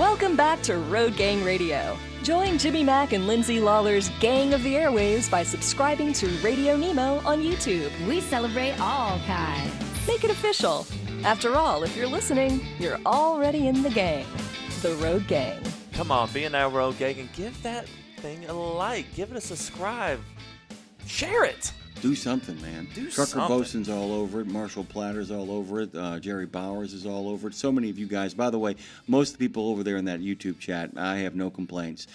Welcome back to Road Gang Radio. Join Jimmy Mack and Lindsay Lawler's Gang of the Airwaves by subscribing to RadioNemo on YouTube. We celebrate all kinds. Make it official. After all, if you're listening, you're already in the gang. The Road Gang. Come on, be in that Road Gang and give that thing a like. Give it a subscribe. Share it. Do something, man. Trucker Bosun's all over it. Marshall Platter's all over it. Jerry Bowers is all over it. So many of you guys. By the way, most of the people over there in that YouTube chat, I have no complaints.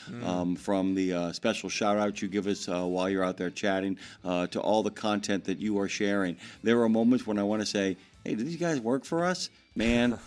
From the special shout-out you give us while you're out there chatting to all the content that you are sharing. There are moments when I want to say, hey, do these guys work for us? Man,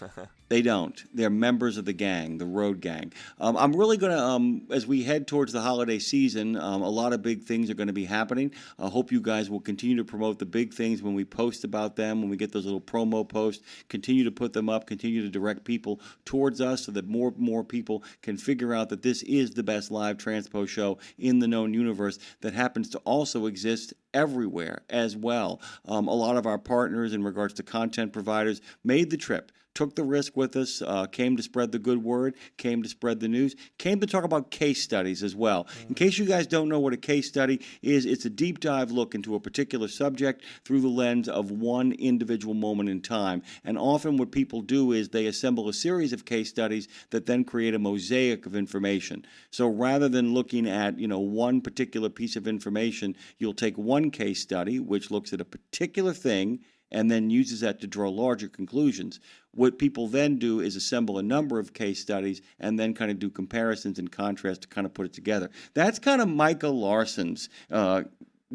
they don't. They're members of the gang, the Road Gang. I'm really going to, as we head towards the holiday season, a lot of big things are going to be happening. I hope you guys will continue to promote the big things when we post about them, when we get those little promo posts. Continue to put them up, continue to direct people towards us so that more people can figure out that this is the best live transpo show in the known universe that happens to also exist everywhere as well. A lot of our partners in regards to content providers made the trip, took the risk with us, came to spread the good word, came to spread the news, came to talk about case studies as well. In case you guys don't know what a case study is, it's a deep dive look into a particular subject through the lens of one individual moment in time. And often what people do is they assemble a series of case studies that then create a mosaic of information. So rather than looking at, one particular piece of information, you'll take one case study, which looks at a particular thing, and then uses that to draw larger conclusions. What people then do is assemble a number of case studies and then kind of do comparisons and contrast to kind of put it together. That's kind of Micah Larsen's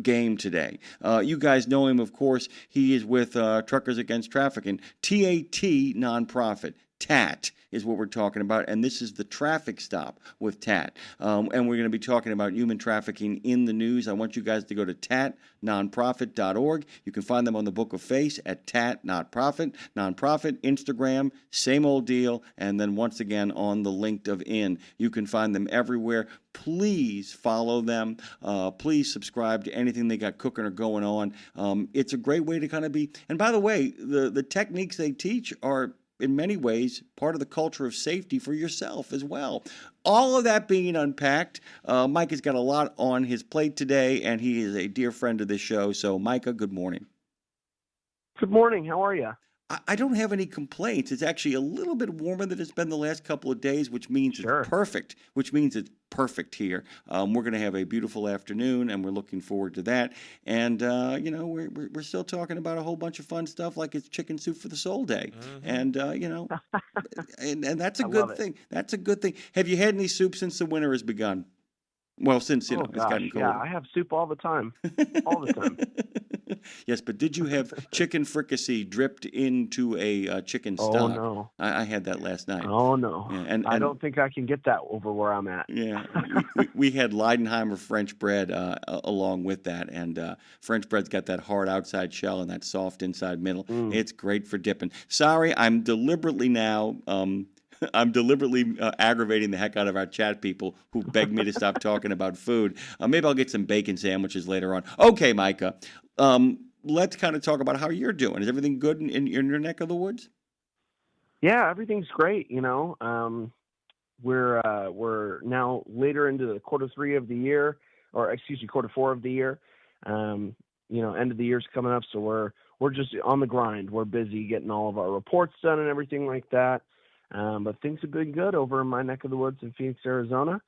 game today. You guys know him, of course. He is with Truckers Against Trafficking, TAT nonprofit. TAT is what we're talking about, and this is the traffic stop with TAT. And we're going to be talking about human trafficking in the news. I want you guys to go to tatnonprofit.org. You can find them on the Book of Face at TAT Nonprofit, Instagram, same old deal, and then once again on the link of in. You can find them everywhere. Please follow them. Please subscribe to anything they got cooking or going on. It's a great way to kind of be, and by the way, the techniques they teach are in many ways part of the culture of safety for yourself as well. All of that being unpacked, Mike has got a lot on his plate today, and he is a dear friend of this show. So, Micah, good morning. Good morning. How are you? I don't have any complaints. It's actually a little bit warmer than it's been the last couple of days, which means it's perfect, here. We're going to have a beautiful afternoon, and we're looking forward to that. And, we're still talking about a whole bunch of fun stuff like it's Chicken Soup for the Soul Day. And, and that's a good thing. That's a good thing. Have you had any soup since the winter has begun? Well, since, it's gotten cold. Yeah, I have soup all the time. All the time. Yes, but did you have chicken fricassee dripped into a chicken stock? Oh, no. I had that last night. Oh, no. Yeah, and I don't think I can get that over where I'm at. Yeah. we had Leidenheimer French bread along with that, and French bread's got that hard outside shell and that soft inside middle. It's great for dipping. Sorry, I'm deliberately now... aggravating the heck out of our chat people who beg me to stop talking about food. Maybe I'll get some bacon sandwiches later on. Okay, Micah, let's kind of talk about how you're doing. Is everything good in your neck of the woods? Yeah, everything's great. We're now later into the quarter four of the year. End of the year's coming up, so we're just on the grind. We're busy getting all of our reports done and everything like that. But things have been good over in my neck of the woods in Phoenix, Arizona.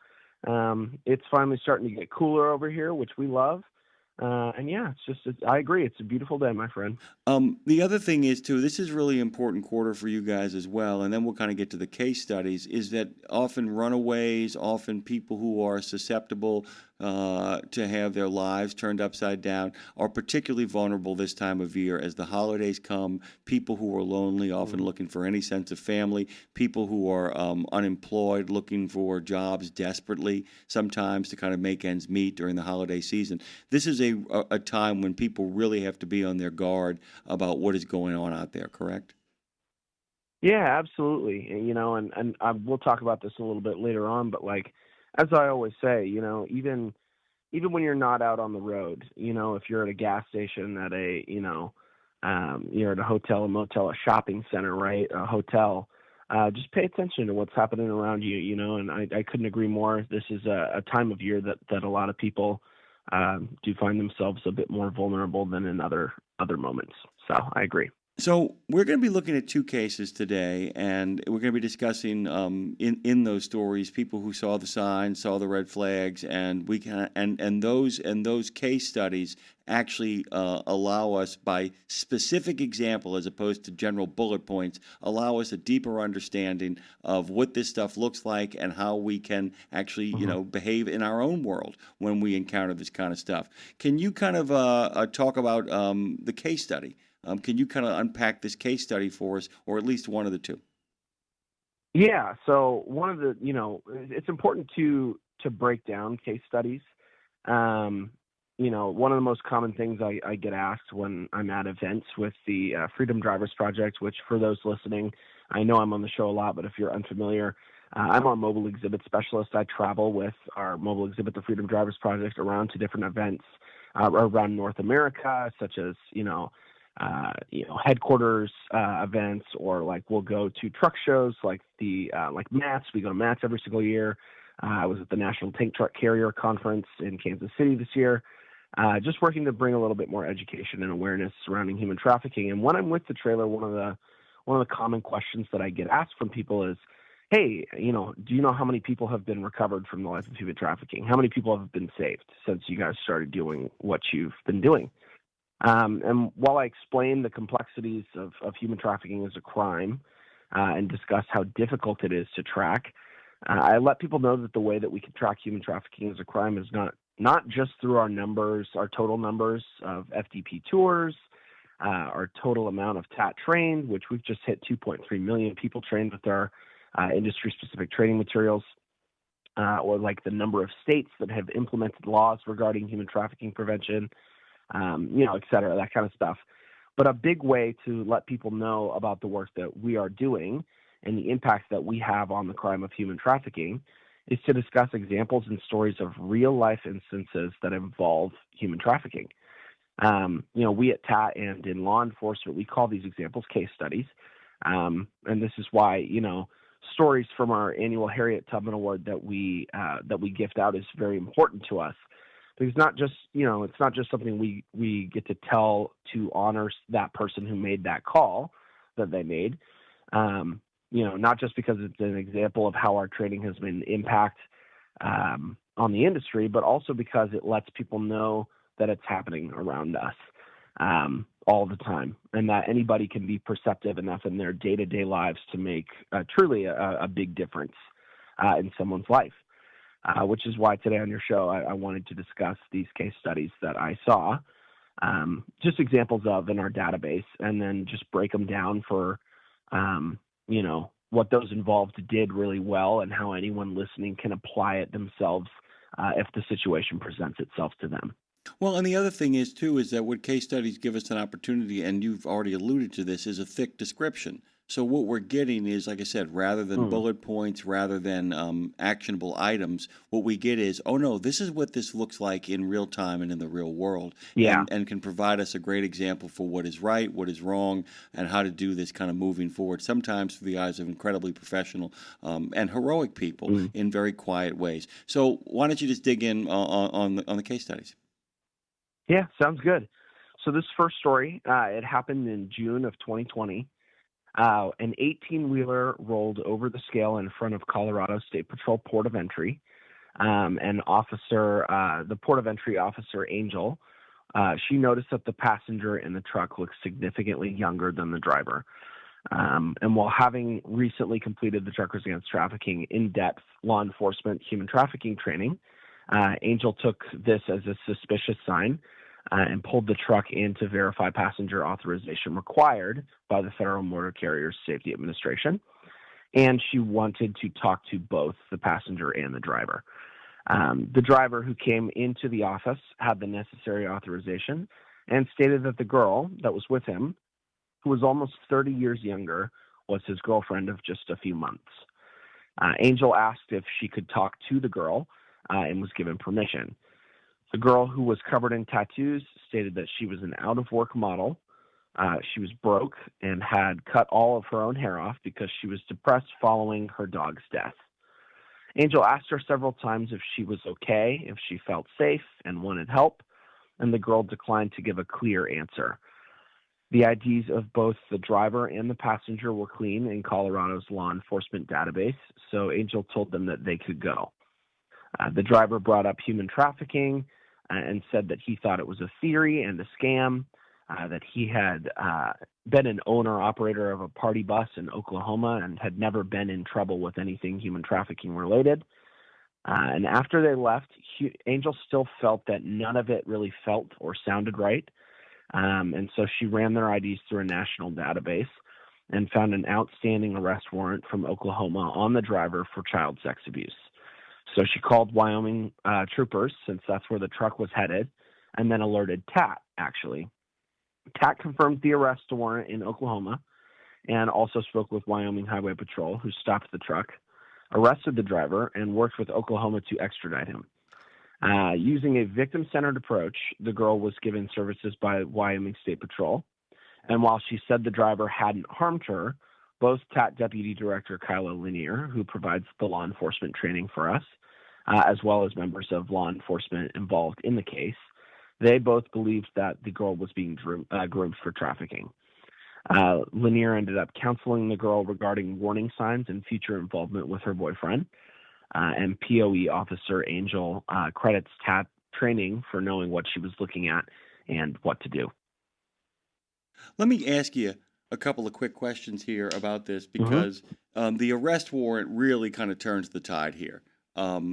It's finally starting to get cooler over here, which we love. I agree. It's a beautiful day, my friend. The other thing is, too, this is really important quarter for you guys as well, and then we'll kind of get to the case studies, is that often runaways, often people who are susceptible to have their lives turned upside down are particularly vulnerable this time of year as the holidays come. People who are lonely, often looking for any sense of family. People who are unemployed, looking for jobs desperately, sometimes to kind of make ends meet during the holiday season. This is a time when people really have to be on their guard about what is going on out there, correct? Yeah, absolutely. And we'll talk about this a little bit later on, but as I always say, even when you're not out on the road, if you're at a gas station, at you're at a hotel, a motel, a shopping center, right? A hotel, just pay attention to what's happening around you, and I couldn't agree more. This is a time of year that a lot of people do find themselves a bit more vulnerable than in other moments. So I agree. So we're going to be looking at two cases today, and we're going to be discussing in those stories people who saw the signs, saw the red flags, and we can and those case studies actually allow us, by specific example as opposed to general bullet points, allow us a deeper understanding of what this stuff looks like and how we can actually behave in our own world when we encounter this kind of stuff. Can you kind of talk about the case study? Can you kind of unpack this case study for us, or at least one of the two? Yeah. So one of the, it's important to break down case studies. One of the most common things I get asked when I'm at events with the Freedom Drivers Project, which for those listening, I know I'm on the show a lot, but if you're unfamiliar, I'm our mobile exhibit specialist. I travel with our mobile exhibit, the Freedom Drivers Project, around to different events around North America, such as, headquarters events, or like we'll go to truck shows like like MATS. We go to MATS every single year. I was at the National Tank Truck Carrier Conference in Kansas City this year, just working to bring a little bit more education and awareness surrounding human trafficking. And when I'm with the trailer, one of the common questions that I get asked from people is, hey, do you know how many people have been recovered from the life of human trafficking? How many people have been saved since you guys started doing what you've been doing? And while I explain the complexities of human trafficking as a crime and discuss how difficult it is to track, I let people know that the way that we can track human trafficking as a crime is not just through our numbers, our total numbers of FDP tours, our total amount of TAT trained, which we've just hit 2.3 million people trained with our industry-specific training materials, or like the number of states that have implemented laws regarding human trafficking prevention, et cetera, that kind of stuff. But a big way to let people know about the work that we are doing and the impact that we have on the crime of human trafficking is to discuss examples and stories of real-life instances that involve human trafficking. We at TAT and in law enforcement, we call these examples case studies. And this is why, stories from our annual Harriet Tubman Award that we gift out is very important to us. It's not just, it's not just something we get to tell to honor that person who made that call that they made. Not just because it's an example of how our training has been impact on the industry, but also because it lets people know that it's happening around us all the time, and that anybody can be perceptive enough in their day-to-day lives to make truly a big difference in someone's life. Which is why today on your show, I wanted to discuss these case studies that I saw, just examples of in our database, and then just break them down for, what those involved did really well and how anyone listening can apply it themselves if the situation presents itself to them. Well, and the other thing is, too, is that what case studies give us an opportunity, and you've already alluded to this, is a thick description. So what we're getting is, like I said, rather than bullet points, rather than actionable items, what we get is, oh, no, this is what this looks like in real time and in the real world. Yeah. And can provide us a great example for what is right, what is wrong, and how to do this kind of moving forward, sometimes through the eyes of incredibly professional and heroic people in very quiet ways. So why don't you just dig in on the case studies? Yeah, sounds good. So this first story, it happened in June of 2020. An 18-wheeler rolled over the scale in front of Colorado State Patrol Port of Entry. The Port of Entry officer, Angel, she noticed that the passenger in the truck looked significantly younger than the driver. And while having recently completed the Truckers Against Trafficking in-depth law enforcement human trafficking training, Angel took this as a suspicious sign and pulled the truck in to verify passenger authorization required by the Federal Motor Carrier Safety Administration. And she wanted to talk to both the passenger and the driver. The driver, who came into the office, had the necessary authorization and stated that the girl that was with him, who was almost 30 years younger, was his girlfriend of just a few months. Angel asked if she could talk to the girl and was given permission. The girl, who was covered in tattoos, stated that she was an out-of-work model She was broke and had cut all of her own hair off because she was depressed following her dog's death. Angel asked her several times if she was okay, if she felt safe and wanted help, and the girl declined to give a clear answer. The IDs of both the driver and the passenger were clean in Colorado's law enforcement database, so Angel told them that they could go. The driver brought up human trafficking and said that he thought it was a theory and a scam, that he had been an owner-operator of a party bus in Oklahoma and had never been in trouble with anything human trafficking related. And after they left, Angel still felt that none of it really felt or sounded right. And so she ran their IDs through a national database and found an outstanding arrest warrant from Oklahoma on the driver for child sex abuse. So she called Wyoming troopers, since that's where the truck was headed, and then alerted TAT, actually. TAT confirmed the arrest warrant in Oklahoma and also spoke with Wyoming Highway Patrol, who stopped the truck, arrested the driver, and worked with Oklahoma to extradite him. Using a victim-centered approach, the girl was given services by Wyoming State Patrol. And while she said the driver hadn't harmed her, both TAT Deputy Director Kyla Lanier, who provides the law enforcement training for us, as well as members of law enforcement involved in the case, they both believed that the girl was being groomed for trafficking. Lanier ended up counseling the girl regarding warning signs and future involvement with her boyfriend. And POE Officer Angel credits TAT training for knowing what she was looking at and what to do. Let me ask you a couple of quick questions here about this, because the arrest warrant really kind of turns the tide here. That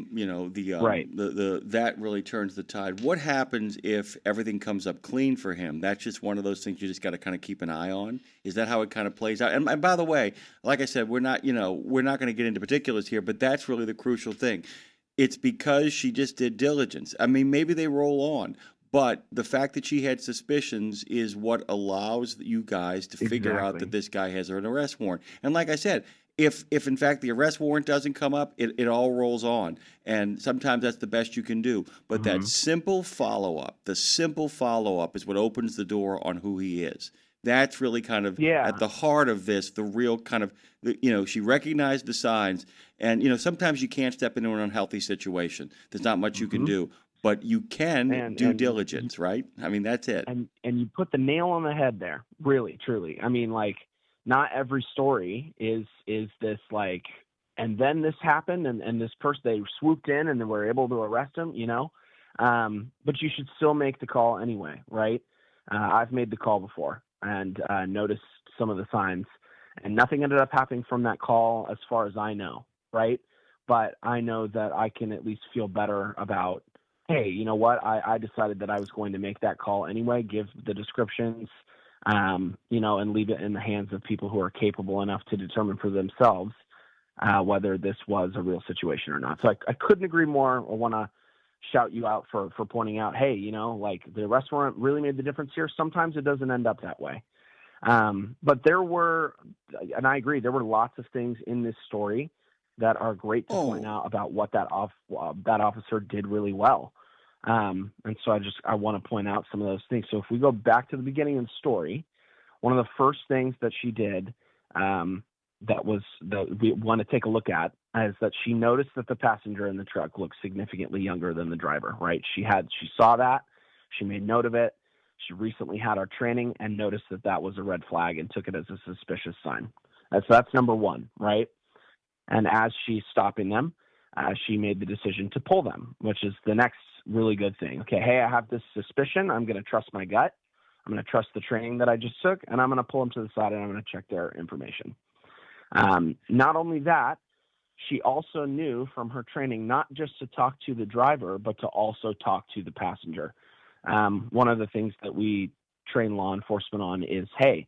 really turns the tide. What happens if everything comes up clean for him? That's just one of those things you just got to kind of keep an eye on. Is that how it kind of plays out? And by the way, like I said, we're not going to get into particulars here, but that's really the crucial thing. It's because she just did diligence. I mean, maybe they roll on, but the fact that she had suspicions is what allows you guys to figure out that this guy has an arrest warrant. And like I said, if in fact the arrest warrant doesn't come up, it all rolls on. And sometimes that's the best you can do. But that simple follow-up, is what opens the door on who he is. That's really kind of at the heart of this, the real kind of, she recognized the signs. And, sometimes you can't step into an unhealthy situation. There's not much you can do. But you can do diligence, right? I mean, that's it. And you put the nail on the head there, really, truly. I mean, like, not every story is this like, and then this happened, and this person, they swooped in and they were able to arrest him, but you should still make the call anyway, right? I've made the call before and noticed some of the signs, and nothing ended up happening from that call as far as I know, right? But I know that I can at least feel better about, hey, you know what? I decided that I was going to make that call anyway, give the descriptions, and leave it in the hands of people who are capable enough to determine for themselves whether this was a real situation or not. So I couldn't agree more. I want to shout you out for pointing out, hey, like the arrest warrant really made the difference here. Sometimes it doesn't end up that way. But there were, and I agree, there were lots of things in this story that are great to point out about what that officer did really well. And so I want to point out some of those things. So if we go back to the beginning of the story, one of the first things that she did that we want to take a look at is that she noticed that the passenger in the truck looked significantly younger than the driver, right? She saw that. She made note of it. She recently had our training and noticed that that was a red flag and took it as a suspicious sign. That's number one, right? And as she's stopping them, she made the decision to pull them, which is the next really good thing. Okay, hey, I have this suspicion. I'm going to trust my gut. I'm going to trust the training that I just took, and I'm going to pull them to the side, and I'm going to check their information. Not only that, she also knew from her training not just to talk to the driver, but to also talk to the passenger. One of the things that we train law enforcement on is, hey,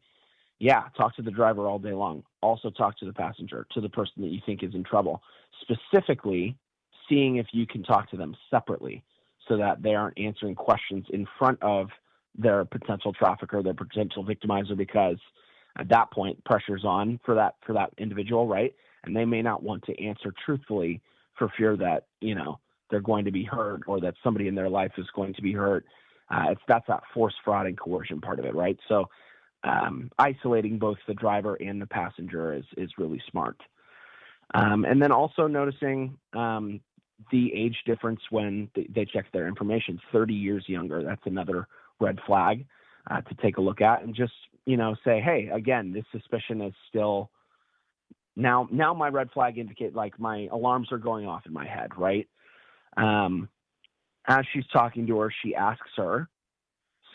talk to the driver all day long. Also talk to the passenger, to the person that you think is in trouble. Specifically, seeing if you can talk to them separately so that they aren't answering questions in front of their potential trafficker, their potential victimizer, because at that point, pressure's on for that individual, right? And they may not want to answer truthfully for fear that, they're going to be hurt or that somebody in their life is going to be hurt. That's that force, fraud, and coercion part of it, right? So isolating both the driver and the passenger is really smart. And then also noticing the age difference when they check their information, 30 years younger. That's another red flag to take a look at, and just, say, hey, again, this suspicion is still now my red flag indicate, like, my alarms are going off in my head, right? As she's talking to her, she asks her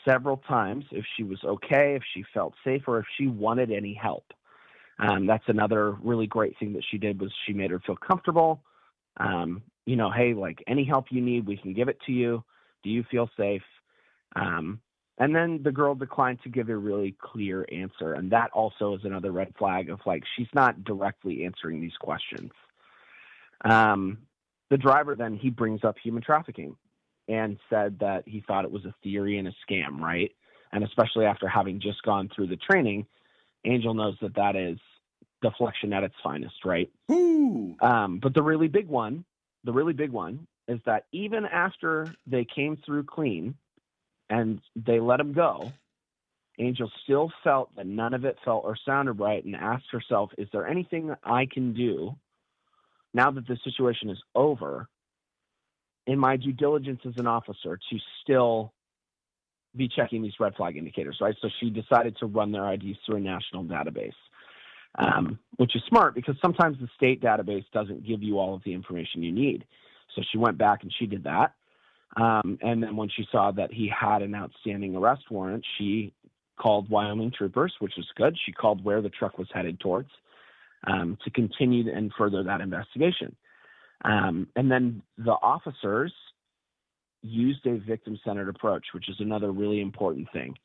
several times if she was okay, if she felt safe, or if she wanted any help. That's another really great thing that she did, was she made her feel comfortable. Hey, like, any help you need, we can give it to you. Do you feel safe? And then the girl declined to give a really clear answer. And that also is another red flag of, like, she's not directly answering these questions. The driver then, he brings up human trafficking and said that he thought it was a theory and a scam, right? And especially after having just gone through the training, Angel knows that is deflection at its finest, right? Ooh. But the really big one is that even after they came through clean and they let him go, Angel still felt that none of it felt or sounded right, and asked herself, is there anything that I can do now that the situation is over in my due diligence as an officer to still be checking these red flag indicators, right? So she decided to run their IDs through a national database, which is smart because sometimes the state database doesn't give you all of the information you need. So she went back and she did that. And then when she saw that he had an outstanding arrest warrant, she called Wyoming troopers, which was good. She called where the truck was headed towards to continue and further that investigation. And then the officers used a victim-centered approach, which is another really important thing.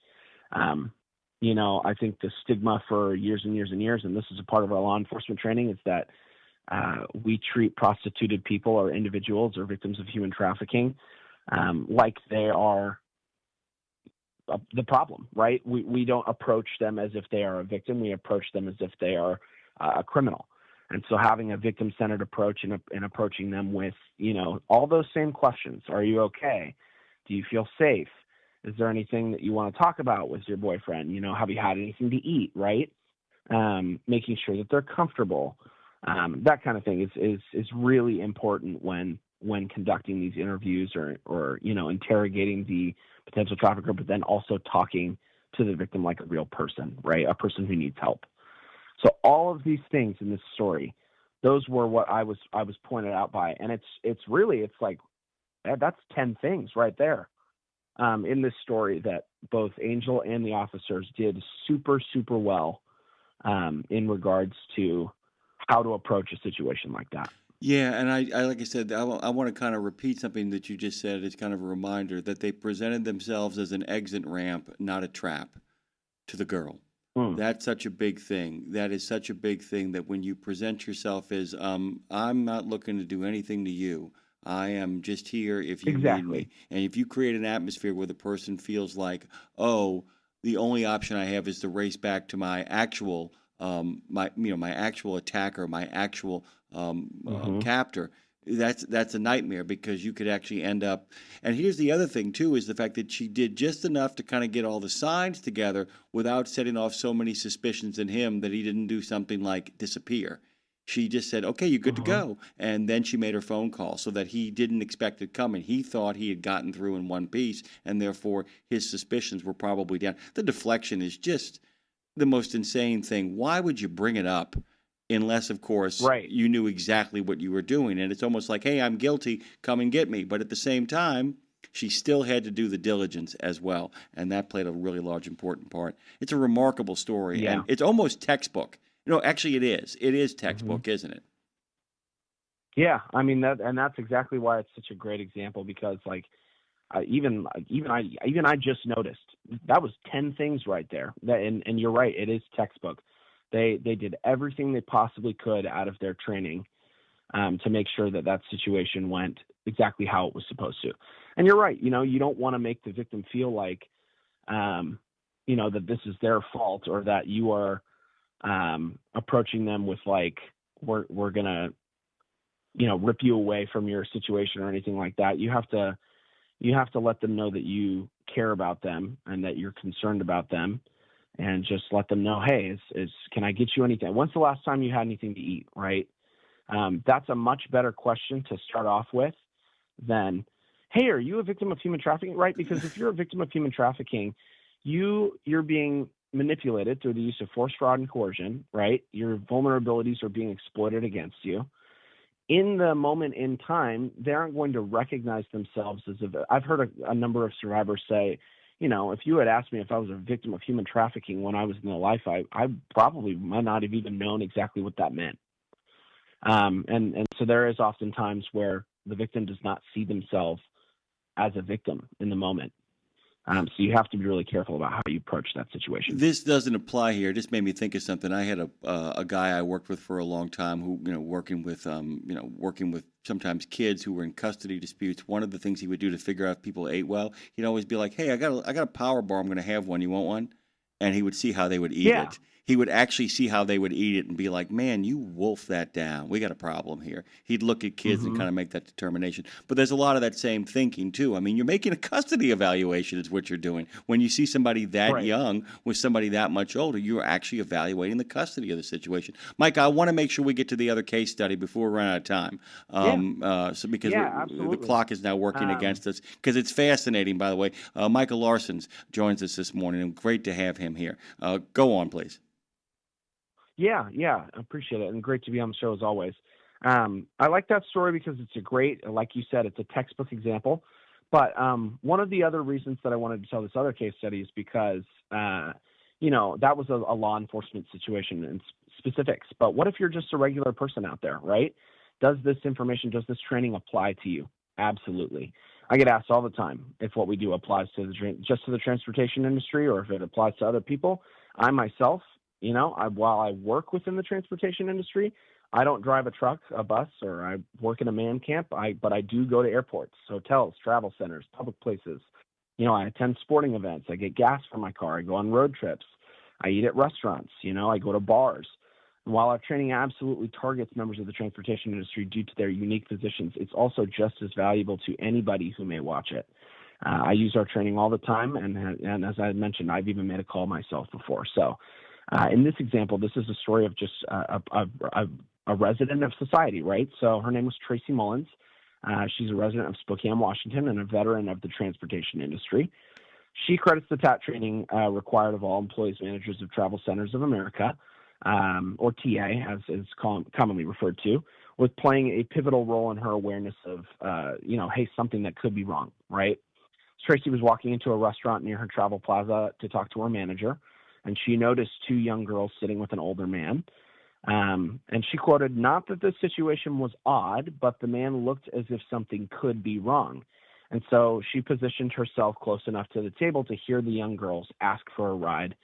I think the stigma for years and years and years, and this is a part of our law enforcement training, is that we treat prostituted people or individuals or victims of human trafficking like they are the problem, right? We don't approach them as if they are a victim. We approach them as if they are a criminal. And so having a victim-centered approach and approaching them with, all those same questions. Are you okay? Do you feel safe? Is there anything that you want to talk about with your boyfriend? Have you had anything to eat, right? Making sure that they're comfortable. That kind of thing is really important when conducting these interviews or interrogating the potential trafficker, but then also talking to the victim like a real person, right? A person who needs help. So all of these things in this story, those were what I was pointed out by, and it's like that's 10 things right there in this story that both Angel and the officers did super, super well in regards to how to approach a situation like that. Yeah, and I like I said, I want to kind of repeat something that you just said. It's kind of a reminder that they presented themselves as an exit ramp, not a trap, to the girl. That's such a big thing. That is such a big thing, that when you present yourself as, I'm not looking to do anything to you. I am just here if you need me. And if you create an atmosphere where the person feels like, oh, the only option I have is to race back to my actual my actual attacker, my actual captor, that's a nightmare, because you could actually end up. And here's the other thing too, is the fact that she did just enough to kind of get all the signs together without setting off so many suspicions in him that he didn't do something like disappear. She just said, okay, you're good to go. And then she made her phone call so that he didn't expect it coming. He thought he had gotten through in one piece, and therefore his suspicions were probably down. The deflection is just the most insane thing. Why would you bring it up unless, of course, you knew exactly what you were doing? And it's almost like, hey, I'm guilty, come and get me. But at the same time, she still had to do the diligence as well. And that played a really large, important part. It's a remarkable story. Yeah. And it's almost textbook. Actually, it is. It is textbook, isn't it? Yeah, I mean that's exactly why it's such a great example, because even I just noticed that was 10 things right there. And you're right, it is textbook. They did everything they possibly could out of their training to make sure that situation went exactly how it was supposed to. And you're right, you don't want to make the victim feel like that this is their fault, or that you are approaching them with like, we're gonna rip you away from your situation or anything like that. You have to let them know that you care about them and that you're concerned about them, and just let them know, hey, can I get you anything? When's the last time you had anything to eat, right? That's a much better question to start off with than, hey, are you a victim of human trafficking, right? Because if you're a victim of human trafficking, you're being manipulated through the use of force, fraud, and coercion, right? Your vulnerabilities are being exploited against you. In the moment in time, they aren't going to recognize themselves as I've heard a number of survivors say, if you had asked me if I was a victim of human trafficking when I was in the life, I probably might not have even known exactly what that meant. And so there is often times where the victim does not see themselves as a victim in the moment. So you have to be really careful about how you approach that situation. This doesn't apply here. It just made me think of something. I had a guy I worked with for a long time who, working with sometimes kids who were in custody disputes. One of the things he would do to figure out if people ate well, he'd always be like, "Hey, I got a power bar. I'm going to have one. You want one?" And he would see how they would eat it. He would actually see how they would eat it and be like, "Man, you wolf that down. We got a problem here." He'd look at kids and kind of make that determination. But there's a lot of that same thinking, too. I mean, you're making a custody evaluation is what you're doing. When you see somebody that young with somebody that much older, you're actually evaluating the custody of the situation. Mike, I want to make sure we get to the other case study before we run out of time. Because the clock is now working against us. Because it's fascinating, by the way. Micah Larsen joins us this morning, and great to have him here. Go on, please. Yeah, I appreciate it, and great to be on the show as always. I like that story because it's a great, like you said, it's a textbook example. But one of the other reasons that I wanted to tell this other case study is because, that was a law enforcement situation and specifics. But what if you're just a regular person out there, right? Does this training apply to you? Absolutely. I get asked all the time if what we do applies to just to the transportation industry or if it applies to other people. I myself, while I work within the transportation industry, I don't drive a truck, a bus, or I work in a man camp. But I do go to airports, hotels, travel centers, public places. I attend sporting events. I get gas for my car. I go on road trips. I eat at restaurants. I go to bars. And while our training absolutely targets members of the transportation industry due to their unique positions, it's also just as valuable to anybody who may watch it. I use our training all the time, and as I mentioned, I've even made a call myself before. So. In this example, this is a story of just a resident of society, right? So her name was Tracy Mullins. She's a resident of Spokane, Washington, and a veteran of the transportation industry. She credits the TAT training required of all employees, managers of Travel Centers of America, or TA, as is commonly referred to, with playing a pivotal role in her awareness of, hey, something that could be wrong, right? Tracy was walking into a restaurant near her travel plaza to talk to her manager, and she noticed two young girls sitting with an older man. And she quoted, "Not that the situation was odd, but the man looked as if something could be wrong." And so she positioned herself close enough to the table to hear the young girls ask for a ride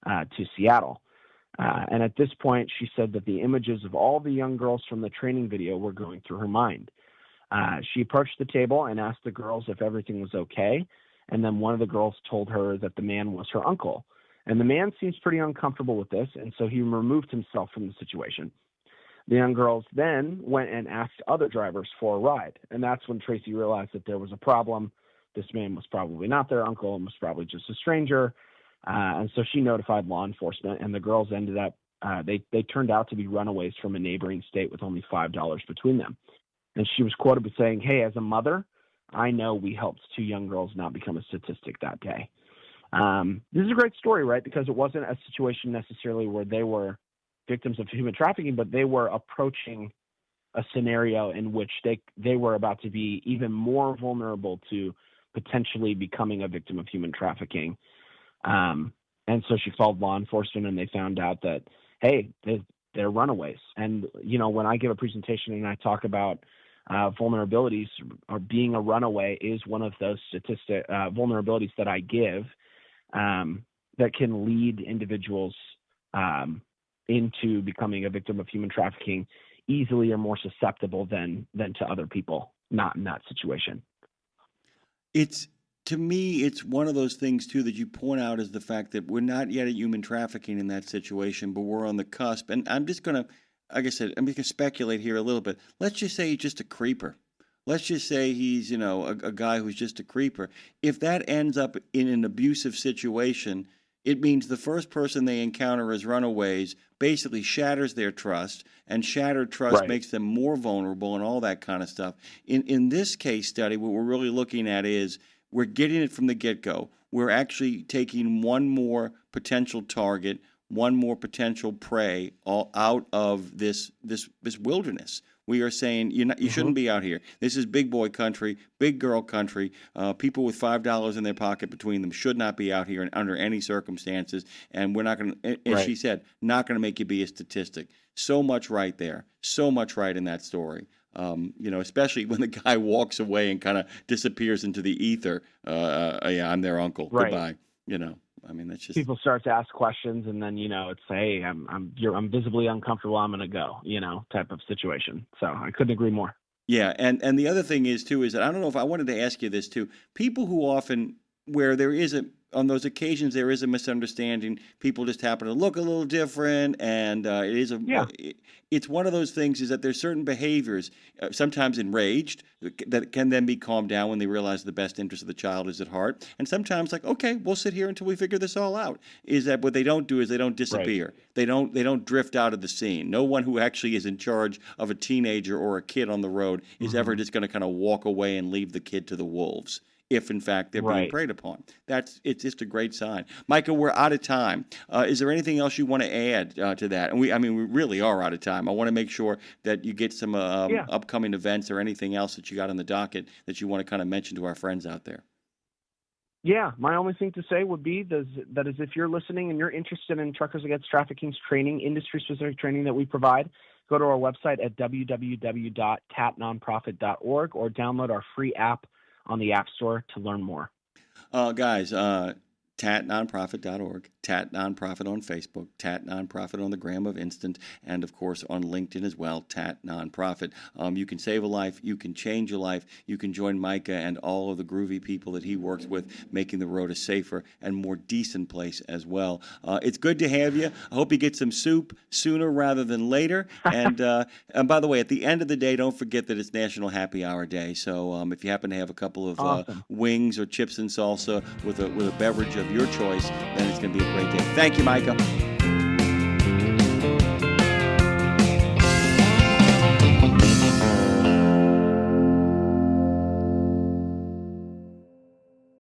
to Seattle. And at this point, she said that the images of all the young girls from the training video were going through her mind. She approached the table and asked the girls if everything was okay. And then one of the girls told her that the man was her uncle. And the man seems pretty uncomfortable with this, and so he removed himself from the situation. The young girls then went and asked other drivers for a ride, and that's when Tracy realized that there was a problem. This man was probably not their uncle and was probably just a stranger, and so she notified law enforcement, and the girls ended up, they turned out to be runaways from a neighboring state with only $5 between them. And she was quoted with saying, "Hey, as a mother, I know we helped two young girls not become a statistic that day." This is a great story, right? Because it wasn't a situation necessarily where they were victims of human trafficking, but they were approaching a scenario in which they were about to be even more vulnerable to potentially becoming a victim of human trafficking. And so she called law enforcement, and they found out that, hey, they're runaways. And, when I give a presentation and I talk about vulnerabilities, or being a runaway is one of those vulnerabilities that I give, that can lead individuals into becoming a victim of human trafficking easily or more susceptible than to other people not in that situation. To me, it's one of those things, too, that you point out is the fact that we're not yet at human trafficking in that situation, but we're on the cusp. And I'm just going to, like I said, I'm just going to speculate here a little bit. Let's just say he's just a creeper. Let's just say he's, a guy who's just a creeper. If that ends up in an abusive situation, it means the first person they encounter as runaways basically shatters their trust, and shattered trust makes them more vulnerable and all that kind of stuff. In this case study, what we're really looking at is we're getting it from the get-go. We're actually taking one more potential target, one more potential prey all out of this wilderness. We are saying you shouldn't be out here. This is big boy country, big girl country. People with $5 in their pocket between them should not be out here under any circumstances. And we're not going to, as she said, not going to make you be a statistic. So much right there. So much right in that story. Especially when the guy walks away and kind of disappears into the ether. Yeah, I'm their uncle. Goodbye. I mean, that's just people start to ask questions, and then it's hey, I'm visibly uncomfortable. I'm going to go, type of situation. So I couldn't agree more. Yeah, and the other thing is too is that I don't know if I wanted to ask you this too. People who often where there is on those occasions there is a misunderstanding. People just happen to look a little different, and it's one of those things is that there's certain behaviors, sometimes enraged, that can then be calmed down when they realize the best interest of the child is at heart, and sometimes like, okay, we'll sit here until we figure this all out. Is that what they don't do is they don't disappear. They don't drift out of the scene. No one who actually is in charge of a teenager or a kid on the road is ever just going to kind of walk away and leave the kid to the wolves, if in fact they're being preyed upon. It's just a great sign. Micah, we're out of time. Is there anything else you want to add to that? And we really are out of time. I want to make sure that you get some upcoming events or anything else that you got on the docket that you want to kind of mention to our friends out there. Yeah, my only thing to say would be that is if you're listening and you're interested in Truckers Against Trafficking's training, industry-specific training that we provide, go to our website at www.tatnonprofit.org or download our free app on the App Store to learn more. Guys, tatnonprofit.org, TAT Nonprofit on Facebook, TAT Nonprofit on the gram of Instant, and of course on LinkedIn as well, TAT Nonprofit. You can save a life, you can change a life, you can join Micah and all of the groovy people that he works with, making the road a safer and more decent place as well. It's good to have you. I hope you get some soup sooner rather than later. And by the way, at the end of the day, don't forget that it's National Happy Hour Day. So if you happen to have a couple of wings or chips and salsa with a beverage of your choice, then it's going to be a great day. Thank you, Micah.